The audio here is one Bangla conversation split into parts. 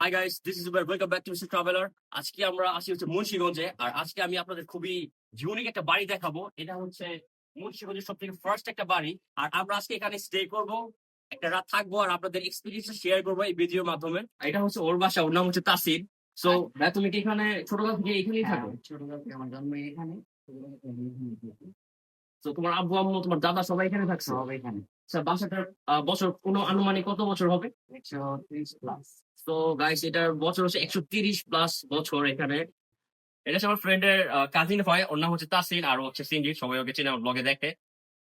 Hi guys, this is Uber. Welcome back to mister traveller. আজকে আমরা আসি হচ্ছে মুন্সিগঞ্জে, আর আজকে আমি আপনাদের খুবই ইউনিক একটা বাড়ি দেখাবো। এটা হচ্ছে মুন্সিগঞ্জের সব থেকে ফার্স্ট একটা বাড়ি, আর আমরা আজকে এখানে স্টে করব, একটা রাত থাকবো, আর আপনাদের এক্সপিরিয়েন্স শেয়ার করবো এই ভিডিওর মাধ্যমে। আর এটা হচ্ছে ওর বাসা, ওর নাম হচ্ছে তাসির। সো ভাই, তুমি কি এখানে ছোটবেলা থেকে এখানেই থাকো? ছোটবেলা থেকে আমার জন্ম এখানে। ছোটবেলা থেকে আমি এখানেই থাকি। তো তোমার আব্বু আম্মু তোমার দাদা সবাই এখানে থাকছে? সব এখানে। আচ্ছা, বাসাটার বছর কোনো আনুমানিক কত বছর হবে? 130+। তো গাইস, এটার বছর হচ্ছে 130+ বছর এখানে। এটা হচ্ছে আমার ফ্রেন্ডের কাজিন হয়, ওর নাম হচ্ছে তাসিন, আর ও হচ্ছে সিনজিৎ, সবাই ওকে চেনে, আমার ব্লগে দেখে।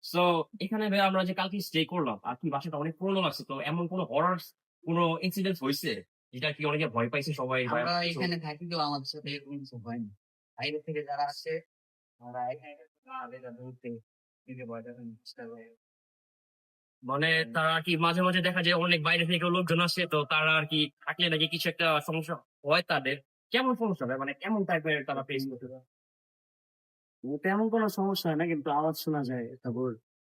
সো এখানে ভাই আমরা যে কালকে স্টে করলাম, আর কি বাসাটা অনেক পুরনো লাগছে। তো এমন কোনো হরর কোনো ইনসিডেন্ট হয়েছে যেটা কি অনেকে ভয় পাইছে সবাই? আমরা এখানে থাকি তো আমাদের সাথে এরকম কিছু হয়নি। বাইরে থেকে যারা আসে আমরা এখানে তাদের ধরতে নিজে ভয় দেখানোর চেষ্টা করি। মানে তারা আর কি মাঝে মাঝে দেখা যায় অনেক বাইরে থেকে লোকজন আসে, তো তারা আর কি থাকলে নাকি কিছু একটা সমস্যা হয় তাদের। কেমন সমস্যা হয়, মানে কেমন টাইপের তারা ফেস করতে পারে? তেমন কোনো সমস্যা হয় না, কিন্তু আওয়াজ শোনা যায়, তারপর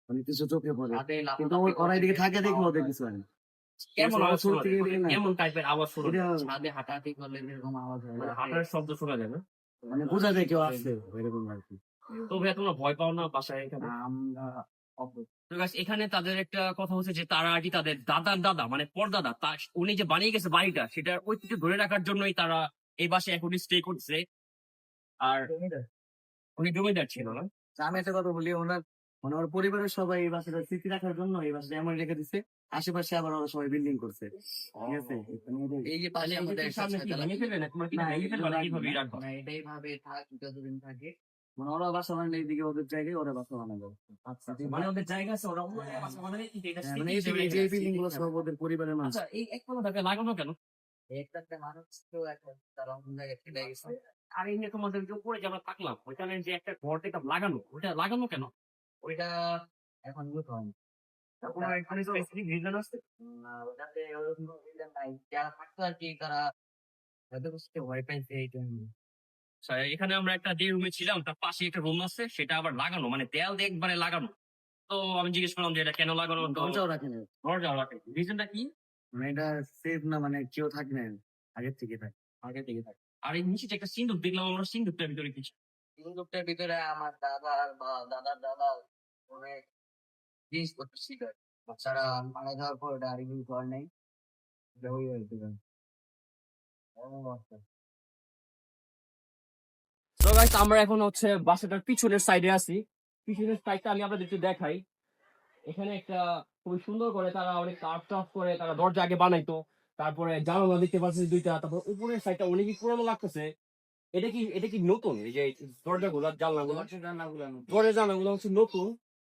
অনেক কিছু চোখে পড়ে। রাতে কিন্তু লাফালাফি ওরা এদিকে করতে থাকে দেখলে পাওয়া ওদের যায়। কিছু হয় না। কেমন আওয়াজ শুরু শোনা থেকে যায়? দেখে না, কেমন টাইপের আওয়াজ শোনা যায়? এটা ছাদে হাঁটাহাঁটি করলে যেরকম আওয়াজ হয় মানে রাতে। হাঁটার শব্দ শোনা যায় না? মানে বোঝা যায় কেউ আসছে এরকম আর কি। তো ভাইয়া, তোমরা ভয় পাও না বাসায় এখানে? আমরা অব- তো guys, এখানে তাদের একটা কথা হচ্ছে যে তারা আর কি তাদের দাদার দাদা মানে পরদাদা উনি যে বানিয়ে গেছে বাড়িটা, সেটার ঐতিহ্য ধরে রাখার জন্যই তারা এই বাসায় এখন স্টে করছে। আর উনি জমিদার ছিল না? আমি একটা কথা বলি, ওনার মানে ওর পরিবারের সবাই এই বাসাটা স্মৃতি রাখার জন্য এই বাসাটা এমন রেখে দিচ্ছে। আশেপাশে আবার ওরা সবাই বিল্ডিং করছে, ঠিক আছে। এই যে তাহলে পাশে এই যে আমাদের কি একটা সামনে কি ছাতা ভেঙে ফেলবে না? তোমার কি না, ভেঙে ফেলবে না? এগুলো কিভাবে লাগবে রাখবো? মানে এটাই ভাবে থাক যতদিন থাকে। মানে ওরা বাসা বানালে এইদিকে ওদের জায়গায় ওরা বাসা বানাবে। আচ্ছা, মানে ওদের জায়গা আছে, ওরা অন্য জায়গায় বাসা বানালে কিন্তু এটা হ্যাঁ, স্মৃতি মানে এই হিসেবে যে রেখে গেছে। বিল্ডিং গুলো সব ওদের পরিবারের মানুষ। আচ্ছা, এই এক কোনো জায়গায় লাগানো কেন? একটা মানুষ তো এখন তারা অন্য জায়গায় ফেলে গেছে। আর এই নিয়ে তোমাদের যে উপরে যে আমরা থাকলাম, ওইখানে যে একটা ঘর দেখলাম লাগানো, ওইটা লাগানো কেন? ওইটা এখন ইউজ হয়নি। কোনো এখানে স্পেসিফিক রিজন আছে? ওটাতে ওরকম কোনো reason নাই। যারা থাকতো আর কি তারা হয়তো কিছুতে ভয় পাইছে এই জন্য। আচ্ছা, এখানে আমরা একটা যে রুমে ছিলাম তার পাশে একটা রুম আছে, সেটা আবার লাগানো, মানে দেয়াল দিয়ে একবারে লাগানো। তো আমি জিজ্ঞেস করলাম যে এটা কেন লাগানো, তো দরজাও রাখে না, দরজা রাখে, রিজনটা কি? মানে এটা সেফ না, মানে কেউ থাকবে না, আগের থেকে থাকে। আগে থেকে থাকে। আর এই নিচে যে একটা সিন্দুক দেখলাম আমরা, সিন্দুকটার ভিতরে কিছু। সিন্দুকটার ভিতরে আমার দাদার বা দাদার দাদা অনেক জিনিসপত্র ছিল। তারা মারা যাওয়ার পর ওটা আর ইউজ হয় নাই। এটা ওই আর কি। এমন অবস্থা। তো গাইস, আমরা এখন হচ্ছে বাসাটার পিছনের সাইডে আছি। পিছনের সাইডটা আমি আপনাদের একটু দেখাই। এখানে একটা খুবই সুন্দর করে তারা অনেক কার্ভ টার্ভ করে তারা দরজা আগে বানাইতো। তারপরে জানালা দেখতে পাচ্ছি দুইটা, তারপর উপরের সাইডটা অনেকই পুরানো লাগতেছে। এটা কি নতুন? এই যে দরজাগুলো, জানলাগুলো, দরজা জানলাগুলো হচ্ছে নতুন।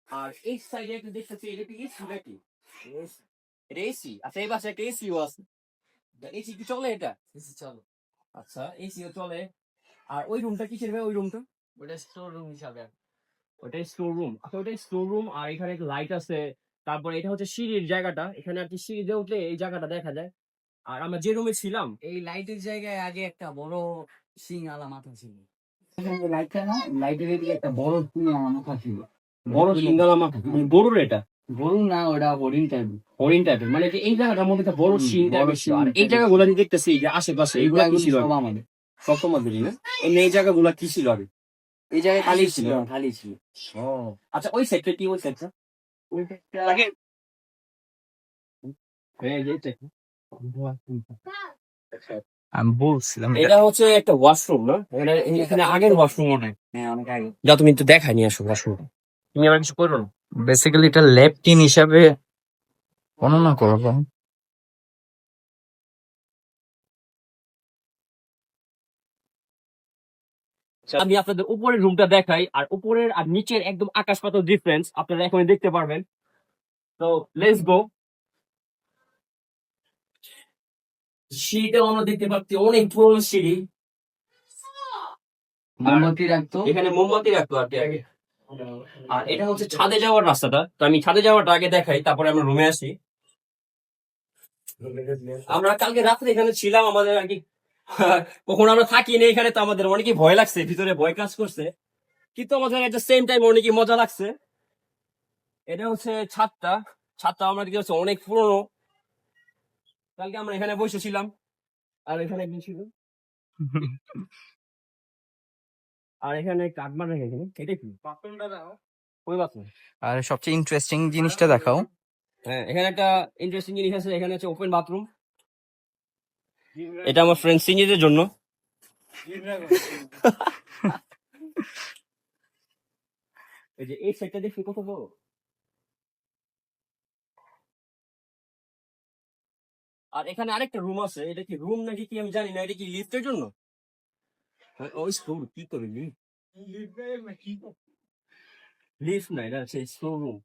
আর এই সাইডে একটা দেখতেছি, এটা কি এসি নাকি? এটা এসি? আচ্ছা, এই পাশে একটা এসিও আছে। এসি কি চলে এটা? এসি চলো। আচ্ছা, এসিও চলে। আর ওই রুমটা কিসের ভাই, ওই রুমটা? ওটা স্টোর রুম হিসাবে। ওটাই স্টোর রুম। আচ্ছা, ওটাই স্টোর রুম, আর এখানে একটা লাইট আছে। তারপরে এটা হচ্ছে সিঁড়ির জায়গাটা, এখানে আর কি সিঁড়ি দিয়ে উঠলে এই জায়গাটা দেখা যায়। আর আমরা যে রুমে ছিলাম, এই লাইটের জায়গায় আগে একটা বড় শিং আলা মাথা ছিল। লাইটটা না, লাইটের এদিকে একটা বড় শিং আলা মাথা ছিল। বড় সিঙ্গালা মাথা, গরুর এটা? গরু না, ওটা হরিণ টাইপ। হরিণ টাইপের, মানে যে এই জায়গাটার মধ্যে একটা বড় শিং বড় টাইপের ছিল। শিং আর এই type-এর জায়গাগুলো যে দেখতেছি যে আশেপাশে, এইগুলা কি ছিল? সব আমাদের। সব তোমাদেরই না? এমনি এই জায়গাগুলো কি ছিল আগে? এই জায়গায় খালি খালি ছিল। ছিল, খালি ছিল। ও আচ্ছা, ওই সাইডটা কি? ওই সাইডটা আগে আমি বলছিলাম এটা হচ্ছে একটা ওয়াশরুম না? এখানে আগের ওয়াশরুম মনে হয়। হ্যাঁ, অনেক আগে। যা, তুমি একটু দেখাই নিয়ে আসো ওয়াশরুমটা। তুমি আবার কিছু করো না? বেসিক্যালি এটা ল্যাপটিন হিসাবে বর্ণনা করবো। আমি আপনাদের উপরের রুমটা দেখাই, আর উপরের আর নিচের একদম আকাশ পাতাল ডিফারেন্স আপনারা এখন দেখতে পারবেন। তো লেটস গো। সিঁড়িটা আমরা দেখতে পাচ্ছি অনেক পুরনো সিঁড়ি। মোমবাতি রাখতো। এখানে মোমবাতি রাখতো আর কি আগে। আর এটা হচ্ছে ছাদে যাওয়ার রাস্তাটা, তো আমি ছাদে যাওয়াটা আগে দেখাই, তারপরে আমরা রুমে আসি। আমরা কালকে রাত্রে এখানে ছিলাম, আমাদের আর কি কখন আমরা থাকিনি এখানে, তো আমাদের অনেকই ভয় লাগছে, ভিতরে ভয় কাজ করছে, কিন্তু আমাদের এট দ্য সেম টাইম অনেকই মজা লাগছে। এটা হচ্ছে ছাদটা। ছাদটা আমরা দেখতে পাচ্ছি অনেক পুরনো। কালকে আমরা এখানে বসেছিলাম। আর এখানে একদিন ছিল আর এখানে কাঠমার রেখে এখানে এটা কি ওই বাথরুম। আর সবচেয়ে ইন্টারেস্টিং জিনিসটা দেখাও। হ্যাঁ এখানে একটা ইন্টারেস্টিং জিনিস আছে, এখানে হচ্ছে ওপেন বাথরুম। এটা আমার ফ্রেন্ড সিঙ্গিদের জন্য। এই যে এই সাইডটা দেখি কত বড়। আর এখানে আরেকটা রুম আছে, এটা কি রুম নাকি কি আমি জানি না, এটা কি লিফটের জন্য? ওই স্টোর কি করে লিফট না, এটা হচ্ছে স্টোর রুম।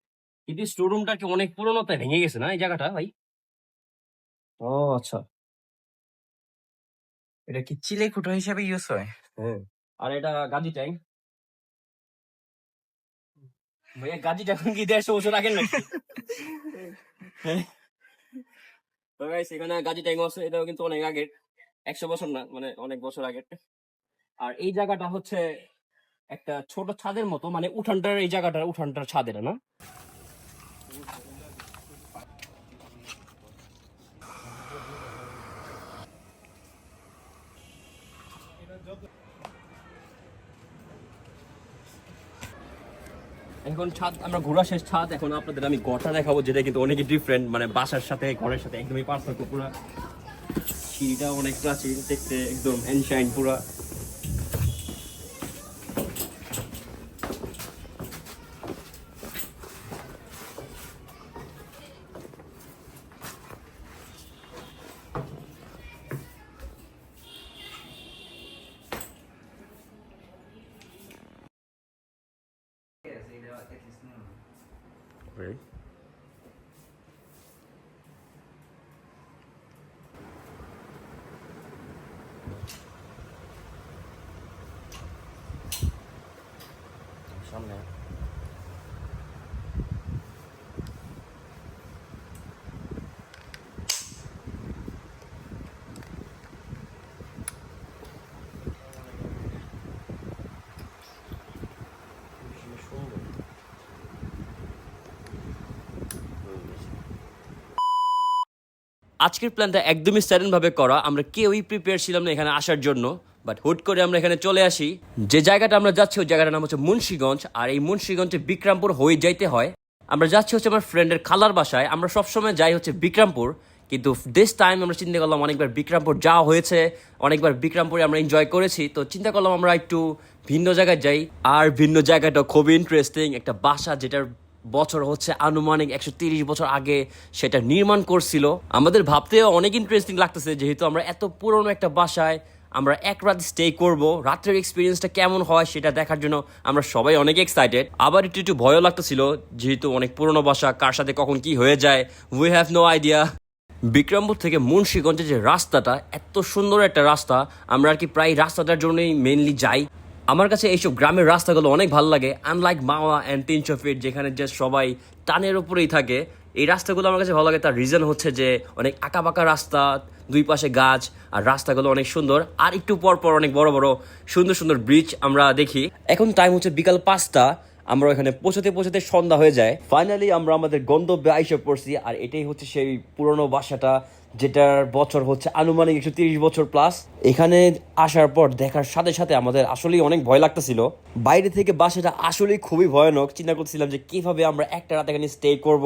কিন্তু স্টোর রুমটা কি অনেক পুরোনো, তাই ভেঙে গেছে না এই জায়গাটা ভাই? ও আচ্ছা। এটা কি চিলে কুটো হিসাবে ইউজ হয়? হ্যাঁ। আর এটা গাজী ট্যাঙ্ক। ভাইয়া গাজী ট্যাঙ্ক কি 150 বছর আগের নাকি? হ্যাঁ। তো guys, এখানে গাজী ট্যাঙ্ক আছে, এটাও কিন্তু অনেক আগের, 100 বছর না, মানে অনেক বছর আগের। আর এই জায়গাটা হচ্ছে একটা ছোট ছাদের মতো, মানে উঠানটার, এই জায়গাটার উঠানটার ছাদ এটা না? এখন ছাদ আমরা ঘোরা শেষ, ছাদ এখন আপনাদের আমি ঘরটা দেখাবো, যেটা কিন্তু অনেকই ডিফারেন্ট, মানে বাসার সাথে ঘরের সাথে একদমই পার্থক্য পুরা। সিঁড়িটা অনেক প্রাচীন দেখতে, একদম এনশাইন পুরা। সামনে আজকের প্ল্যানটা একদমই সাডেন ভাবে করা, আমরা কেউই প্রিপেয়ার ছিলাম না এখানে আসার জন্য, বাট হুট করে আমরা এখানে চলে আসি। যে জায়গাটা আমরা যাচ্ছি ওই জায়গাটার নাম হচ্ছে মুন্সিগঞ্জ, আর এই মুন্সিগঞ্জে বিক্রমপুর হয়ে যাইতে হয়। আমরা যাচ্ছি হচ্ছে আমার ফ্রেন্ডের খালার বাসায়। আমরা সবসময় যাই হচ্ছে বিক্রমপুর, কিন্তু দিস টাইম আমরা চিন্তা করলাম, অনেকবার বিক্রমপুর যাওয়া হয়েছে, অনেকবার বিক্রমপুরে আমরা এনজয় করেছি, তো চিন্তা করলাম আমরা একটু ভিন্ন জায়গায় যাই। আর ভিন্ন জায়গাটা খুবই ইন্টারেস্টিং, একটা বাসা যেটার বছর হচ্ছে আনুমানিক 130 বছর আগে সেটা নির্মাণ করছিল। আমাদের ভাবতেও অনেক ইন্টারেস্টিং লাগতেছে, যেহেতু আমরা এত পুরনো একটা বাসায় আমরা এক রাত স্টে করব, রাত্রের এক্সপিরিয়েন্সটা কেমন হয় সেটা দেখার জন্য আমরা সবাই অনেক এক্সাইটেড। আবার একটু একটু ভয়ও লাগতেছিল, যেহেতু অনেক পুরনো বাসা, কার সাথে কখন কি হয়ে যায় we have no idea. Bikrampur থেকে মুন্সিগঞ্জের যে রাস্তাটা, এত সুন্দর একটা রাস্তা, আমরা আর কি প্রায় রাস্তাটার জন্যই মেনলি যাই। আমার কাছে এইসব গ্রামের রাস্তাগুলো অনেক ভালো লাগে, আনলাইক মাওয়া অ্যান্ড 300 ফিট যেখানে যে সবাই টানের উপরেই থাকে। এই রাস্তাগুলো আমার কাছে ভালো লাগে, তার রিজন হচ্ছে যে অনেক আঁকাবাঁকা রাস্তা, দুই পাশে গাছ, আর রাস্তাগুলো অনেক সুন্দর। আর একটু পর পর অনেক বড় বড় সুন্দর সুন্দর ব্রিজ আমরা দেখি। এখন টাইম হচ্ছে বিকাল 5টা, আমরা এখানে পৌঁছাতে পৌঁছাতে সন্ধ্যা হয়ে যায়। ফাইনালি আমরা আমাদের গন্তব্যে আইসে পড়ছি, আর এটাই হচ্ছে সেই পুরনো বাসাটা, যেটার বছর হচ্ছে আনুমানিক 130 বছর প্লাস। এখানে আসার পর দেখার সাথে সাথে আমাদের আসলেই অনেক ভয় লাগতেছিল। বাইরে থেকে বাসাটা আসলেই খুবই ভয়ানক, চিন্তা করছিলাম যে কিভাবে আমরা একটা রাত এখানে স্টে করব,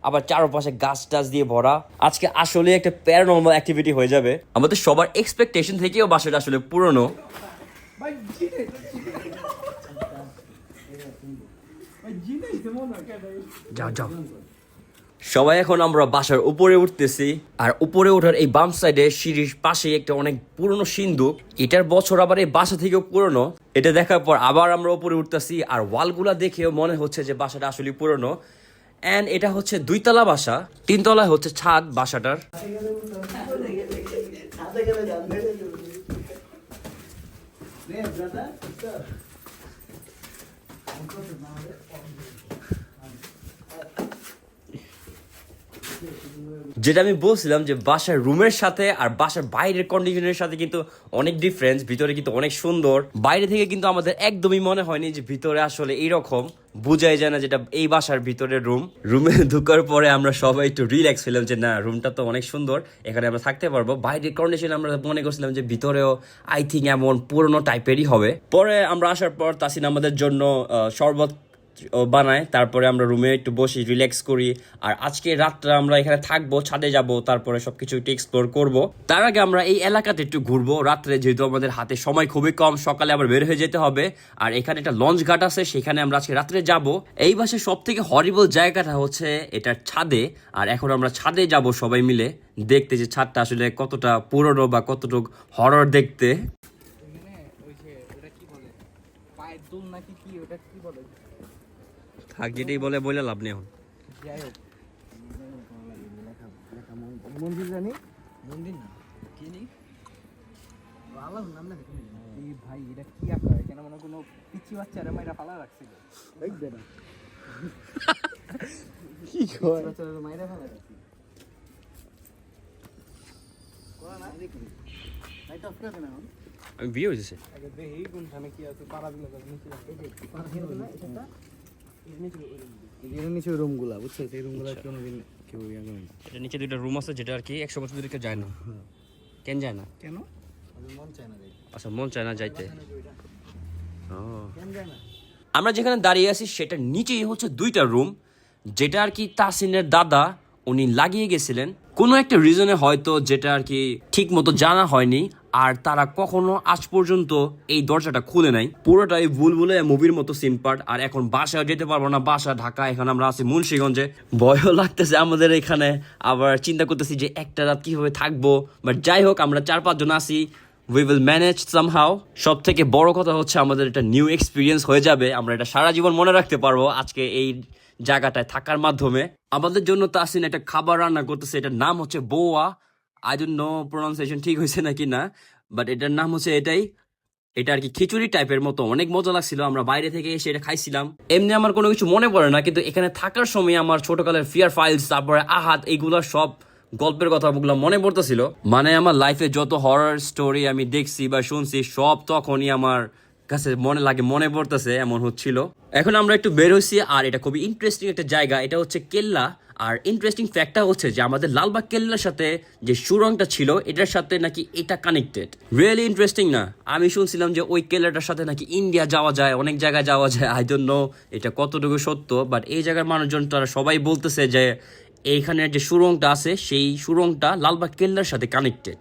আবার চারপাশে গাছ টাছ দিয়ে ভরা। আজকে আসলে একটা প্যারানর্মাল অ্যাক্টিভিটি হয়ে যাবে। আমাদের সবার এক্সপেকটেশন থেকেও বাসাটা আসলে পুরনো। যাও যাও। সবাই এখন আমরা বাসার উপরে উঠতেছি, আর উপরে ওঠার এই বাম সাইডে সিঁড়ির পাশে একটা অনেক পুরনো সিন্দুক, এটার বছর আবার এই বাসা থেকেও পুরনো। এটা দেখার পর আবার আমরা উপরে উঠতেছি, আর ওয়ালগুলা দেখেও মনে হচ্ছে যে বাসাটা আসলে পুরনো। এন্ড এটা হচ্ছে 2 তলা বাসা, 3 তলায় হচ্ছে ছাদ বাসাটার। যেটা আমি বলছিলাম যে বাসার রুমের সাথে আর বাসার বাইরের কন্ডিশনের সাথে কিন্তু অনেক ডিফারেন্স, ভিতরে কিন্তু অনেক সুন্দর। বাইরে থেকে কিন্তু আমাদের একদমই মনে হয়নি যে ভিতরে আসলে এইরকম, বোঝাই যায় না যেটা এই বাসার ভিতরে রুমে ঢুকার পরে আমরা সবাই একটু রিল্যাক্স হলাম যে না, রুমটা তো অনেক সুন্দর, এখানে আমরা থাকতে পারবো। বাইরের কন্ডিশন আমরা মনে করছিলাম যে ভিতরেও আই থিঙ্ক এমন পুরোনো টাইপেরই হবে। পরে আমরা আসার পর তাসিন আমাদের জন্য শরবত বানায়, তারপরে আমরা রুমে একটু বসি, রিল্যাক্স করি। আর আজকে রাতটা আমরা এখানে থাকবো, ছাদে যাব, তারপরে সবকিছু একটু এক্সপ্লোর করব। তার আগে আমরা এই এলাকাতে একটু ঘুরবো রাত্রে, যেহেতু আমাদের হাতে সময় খুবই কম, সকালে আবার বের হয়ে যেতে হবে। আর এখানে একটা লঞ্চ ঘাট আছে, সেখানে আমরা আজকে রাত্রে যাব। এই বাসে সব থেকে হরিবল জায়গাটা হচ্ছে এটার ছাদে, আর এখন আমরা ছাদে যাব সবাই মিলে দেখতে যে ছাদটা আসলে কতটা পুরনো বা কতটুকু হরর দেখতে। থাক, যেটাই বলে লাভ নেই এখন। মন্দির জানি মন্দির না কি নেই আল্লাহর নাম না এই ভাই, এটা কি আঁকা এখানে মনে কোনো পিচ্ছি বাচ্চারা মাইরা ফালা রাখছিল। দেখবে না কি কয় বাচ্চারা মাইরা ফেলা রাখছি কোন না দেখি লাইট অফ করে না আমি বিয়ে হয়েছে আগে দেখি কোনখানে কি আছে পাড়া দিলে নিচে এই যে পাড়া দিলে না এটা এর নিচে রুমগুলা বুঝছো, এই রুমগুলা কোনোদিন কেউ ইয়া করে না। এটা নিচে দুইটা রুম আছে, যেটা আর কি 100 বছর ধরে কেউ যায় না। কেন যায় না? কেন? মন চায় না যাইতে। আচ্ছা, মন চায় না যাইতে। ও, কেন যায় না? আমরা যেখানে দাঁড়িয়ে আছি সেটার নিচেই হচ্ছে দুইটা রুম, যেটা আর কি তাসিনের দাদা উনি লাগিয়ে গেছিলেন কোনো একটা রিজনে, হয়তো যেটা আর কি ঠিক মতো জানা হয়নি। আর তারা কখনো আজ পর্যন্ত এই দরজাটা খুলে নাই। পুরোটাই বুলবুলে মুভির মতো সিন পার্ট। আর এখন বাসায় যেতে পারবো না, বাসা ঢাকা, এখন আমরা আছি মুন্সিগঞ্জে। ভয়ও লাগতেছে আমাদের এখানে, আবার চিন্তা করতেছি যে একটা রাত কিভাবে থাকবো। বাট যাই হোক, আমরা 4-5 জন আছি, উই উইল ম্যানেজ সামহাউ। সব থেকে বড় কথা হচ্ছে আমাদের এটা নিউ এক্সপিরিয়েন্স হয়ে যাবে, আমরা এটা সারা জীবন মনে রাখতে পারবো আজকে এই জায়গাটায় থাকার মাধ্যমে। আমাদের জন্য তাসিন একটা খাবার রান্না করতেছে, এটার নাম হচ্ছে বোয়া। আই ডোন্ট নো প্রোনাউন্সিয়েশন ঠিক হয়েছে নাকি না, বাট এটার নাম হচ্ছে এটাই। এটা আর কি খিচুড়ি টাইপের মতো, অনেক মজা লাগছিল। আমরা বাইরে থেকে এসে এটা খাইছিলাম। এমনি আমার কোনো কিছু মনে পড়ে না, কিন্তু এখানে থাকার সময় আমার ছোটকালের ফিয়ার ফাইলস, তারপরে আহাত, এইগুলো সব গল্পের কথাগুলো মনে পড়তেছিল। মানে আমার লাইফে যত হরর স্টোরি আমি দেখছি বা শুনছি, সব তখনই আমার কাছে মনে পড়তেছে, এমন হচ্ছিল। এখন আমরা একটু বের হইছি, আর এটা খুবই ইন্টারেস্টিং একটা জায়গা। এটা হচ্ছে কেল্লা। আর ইন্টারেস্টিং ফ্যাক্টটা হচ্ছে যে আমাদের লালবাগ কেল্লার সাথে যে সুড়ঙ্গটা ছিল, এটার সাথে নাকি এটা কানেক্টেড। রিয়েলি ইন্টারেস্টিং না? আমি শুনছিলাম যে ওই কেল্লাটার সাথে নাকি ইন্ডিয়া যাওয়া যায়, অনেক জায়গায় যাওয়া যায়। আই ডোন্ট নো এটা কতটুকু সত্য, বাট এই জায়গার মানুষজন তারা সবাই বলতেছে যে এইখানের যে সুড়ঙ্গটা আছে, সেই সুড়ঙ্গটা লালবাগ কেল্লার সাথে কানেক্টেড।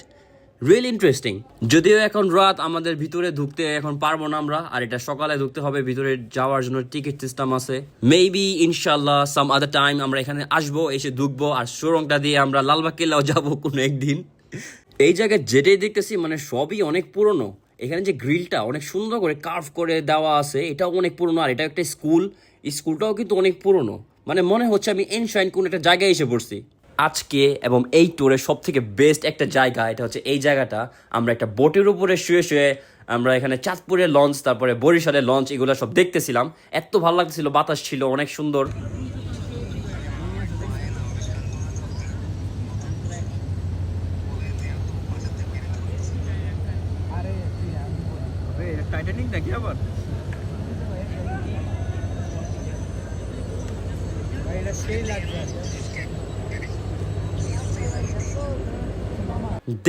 Really interesting. যদিও এখন রাত, আমাদের ভিতরে ঢুকতে এখন পারবো না আমরা, আর এটা সকালে ঢুকতে হবে। ভিতরে যাওয়ার জন্য টিকিট সিস্টেম আছে। মেবি ইনশাল্লাহ সাম আদার টাইম আমরা এখানে আসবো, এসে ঢুকবো, আর সুড়ঙ্গটা দিয়ে আমরা লালবাগ কেল্লাও যাবো কোনো একদিন। এই জায়গায় যেটাই দেখতেছি মানে সবই অনেক পুরনো। এখানে যে গ্রিলটা অনেক সুন্দর করে কার্ভ করে দেওয়া আছে, এটাও অনেক পুরনো। আর এটা একটা স্কুলটাও কিন্তু অনেক পুরনো। মানে মনে হচ্ছে আমি এনশাইন কোন একটা জায়গায় এসে পড়ছি আজকে। এবং এই ট্যুরে সব থেকে বেস্ট একটা জায়গা, এটা হচ্ছে এই জায়গাটা। আমরা একটা বোটের উপরে শুয়ে শুয়ে আমরা এখানে চাঁদপুরের লঞ্চ, তারপরে বরিশালের লঞ্চ, এগুলো সব দেখতেছিলাম। এত ভালো লাগতেছিল, বাতাস ছিল অনেক সুন্দর। টাইটানিক নাকি আবার?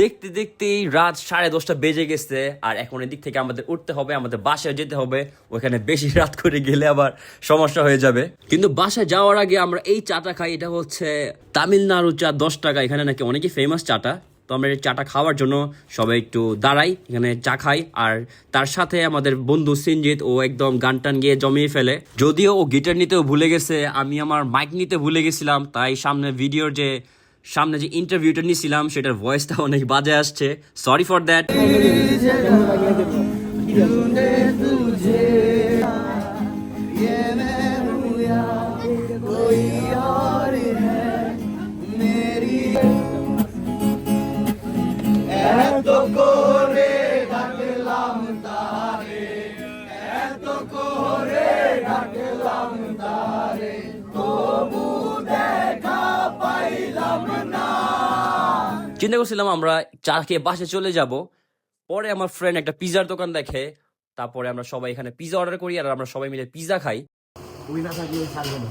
দেখতে দেখতেই রাত 10:30 বেজে গেছে। আর এখন এদিক থেকে আমাদের উঠতে হবে, আমাদের বাসায় যেতে হবে। ওখানে বেশি রাত করে গেলে আবার সমস্যা হয়ে যাবে। কিন্তু বাসায় যাওয়ার আগে আমরা এই চাটা খাই। এটা হচ্ছে তামিলনাড়ু চা, 10 টাকা। এখানে নাকি অনেকই ফেমাস চাটা। তো আমরা এই চাটা খাওয়ার জন্য সবাই একটু দাঁড়াই, এখানে চা খাই। আর তার সাথে আমাদের বন্ধু সিনজিৎ, ও একদম গান টান গিয়ে জমিয়ে ফেলে। যদিও ও গিটার নিতেও ভুলে গেছে, আমি আমার মাইক নিতে ভুলে গেছিলাম, তাই সামনে যে ইন্টারভিউটা নিয়েছিলাম সেটার ভয়েসটা অনেক বাজে আসছে। Sorry for that. তবু দেখা পাইলাম না। চিন্তা করছিলাম আমরা চা খেয়ে বাসে চলে যাব, পরে আমার ফ্রেন্ড একটা পিজার দোকান দেখে, তারপরে আমরা সবাই এখানে পিজা অর্ডার করি আর আমরা সবাই মিলে পিজা খাই। ওই না থাকলে থাকবে না।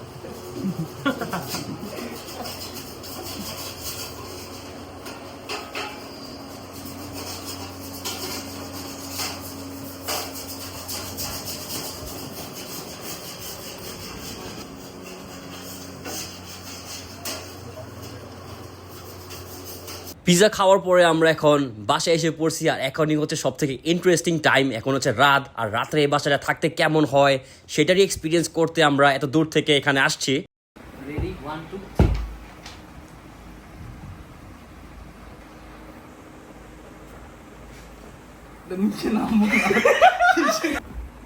পিজা খাওয়ার পরে আমরা এখন বাসায় এসে পড়ছি, আর এখনই হচ্ছে সব থেকে ইন্টারেস্টিং টাইম। এখন হচ্ছে রাত, আর রাত্রে এই বাসাটা থাকতে কেমন হয় সেটারই এক্সপিরিয়েন্স করতে আমরা এত দূর থেকে এখানে আসছি। রেডি 1 2 নিচে নামবো না।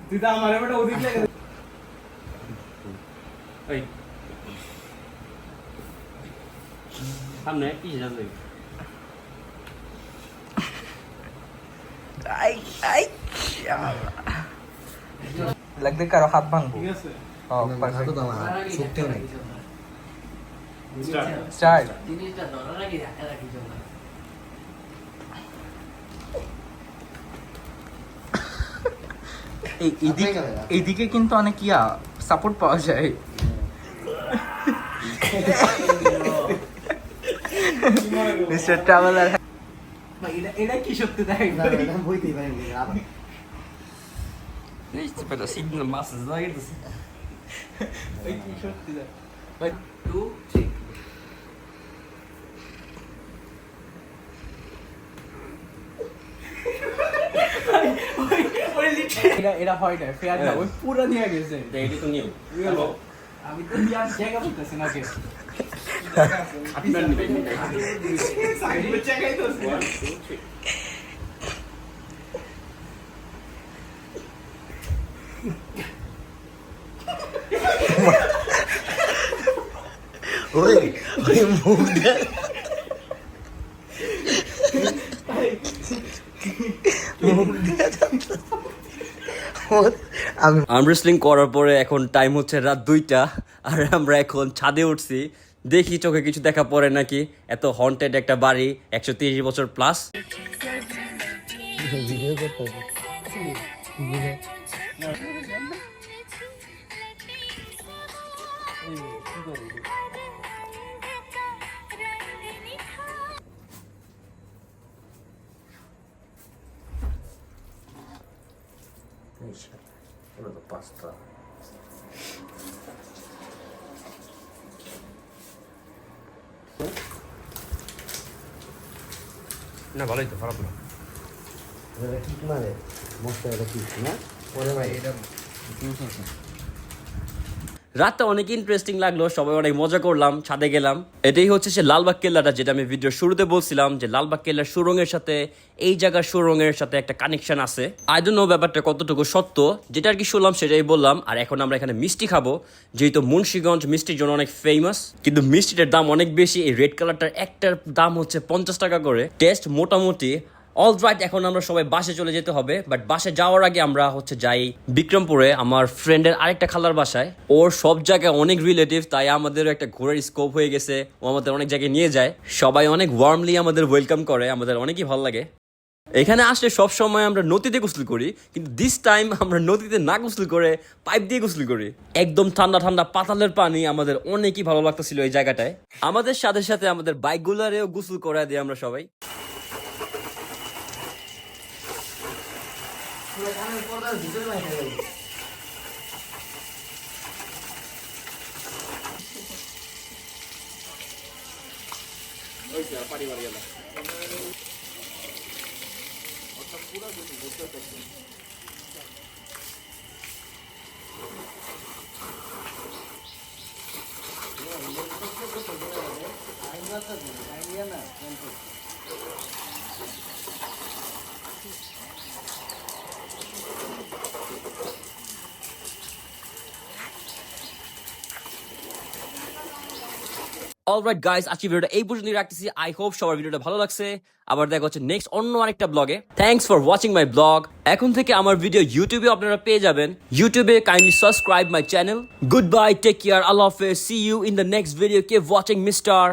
তুই তো আমার এবারে ওদিক লেগে ওই সামনে কি জানলে লাগবে কারো হাত ভাঙবো। ঠিক আছে পারফেক্ট তো আমার শক্তিও নাই। স্টার্ট। জিনিসটা ধরার আগে রাখা রাখি জন্য এইদিকে কিন্তু অনেক সাপোর্ট পাওয়া যায়। মিস্টার ট্রাভেলার এটা কি সত্যি দেখ না এটা বইতেই পারি আবার কি সত্যি দেখ 2 3 এটা হয় না ফেয়ার না, ওই পুরো নিয়ে গেছে। এটা তো নিউ আমি তো বিয়ার জায়গা বলতেছি না কে ওই ওই মুখটা আমি আর্ম রেসলিং করার পরে এখন টাইম হচ্ছে রাত 2টা, আর আমরা এখন ছাদে উঠছি। দেখি চোখে কিছু দেখা পড়ে নাকি। এত হন্টেড একটা বাড়ি, 130 বছর প্লাস। ভিডিও করতে হবে। পাঁচটা না, ভালোই তো, খারাপ না। এটা ঠিক না রে, মশলা এটা ঠিক না পরে ভাই এটা রাতটা অনেক ইন্টারেস্টিং লাগলো, সবাই অনেক মজা করলাম, ছাদে গেলাম। এটাই হচ্ছে সে লালবাগ কেল্লাটা, যেটা আমি ভিডিওর শুরুতে বলছিলাম যে লালবাগ কেল্লার সুরঙ্গের সাথে এই জায়গার সুরঙ্গের সাথে একটা কানেকশন আছে। আই ডোন্ট নো ব্যাপারটা কতটুকু সত্য, যেটা আর কি শুনলাম সেটাই বললাম। আর এখন আমরা এখানে মিষ্টি খাবো, যেহেতু মুন্সিগঞ্জ মিষ্টির জন্য অনেক ফেমাস, কিন্তু মিষ্টিটার দাম অনেক বেশি। এই রেড কালারটার একটার দাম হচ্ছে 50 টাকা করে। টেস্ট মোটামুটি অলরাইট। এখন আমরা সবাই বাসে চলে যেতে হবে, বাট বাসে যাওয়ার আগে আমরা হচ্ছে যাই বিক্রমপুরে আমার ফ্রেন্ডের আরেকটা খালার বাসায়। ওর সব জায়গায় অনেক রিলেটিভ, তাই আমাদেরও একটা ঘোরার স্কোপ হয়ে গেছে। ও আমাদের অনেক জায়গায় নিয়ে যায়, সবাই অনেক ওয়ার্মলি আমাদের ওয়েলকাম করে, আমাদের অনেকই ভালো লাগে। এখানে আসলে সব সময় আমরা নদীতে গোসল করি, কিন্তু দিস টাইম আমরা নদীতে না গোসল করে পাইপ দিয়ে গোসল করি। একদম ঠান্ডা ঠান্ডা পাতালের পানি, আমাদের অনেকই ভালো লাগতেছিল এই জায়গাটায়। আমাদের সাথে সাথে আমাদের বাইকগুলারেও গোসল করায় দিই আমরা সবাই। অলরাইট গাইস, আজকে ভিডিওটা এই পর্যন্তই রাখতেছি। আই হোপ সবার ভিডিওটা ভালো লাগছে। আবার দেখা হচ্ছে নেক্সট অন্য আরেকটা ব্লগে। Thanks for watching my blog. এখন থেকে আমার ভিডিও ইউটিউবে আপনারা পেয়ে যাবেন। ইউটিউবে kindly subscribe my channel. Good bye, take care, আল্লাহ হাফেজ, see you in the next video. Keep watching mister.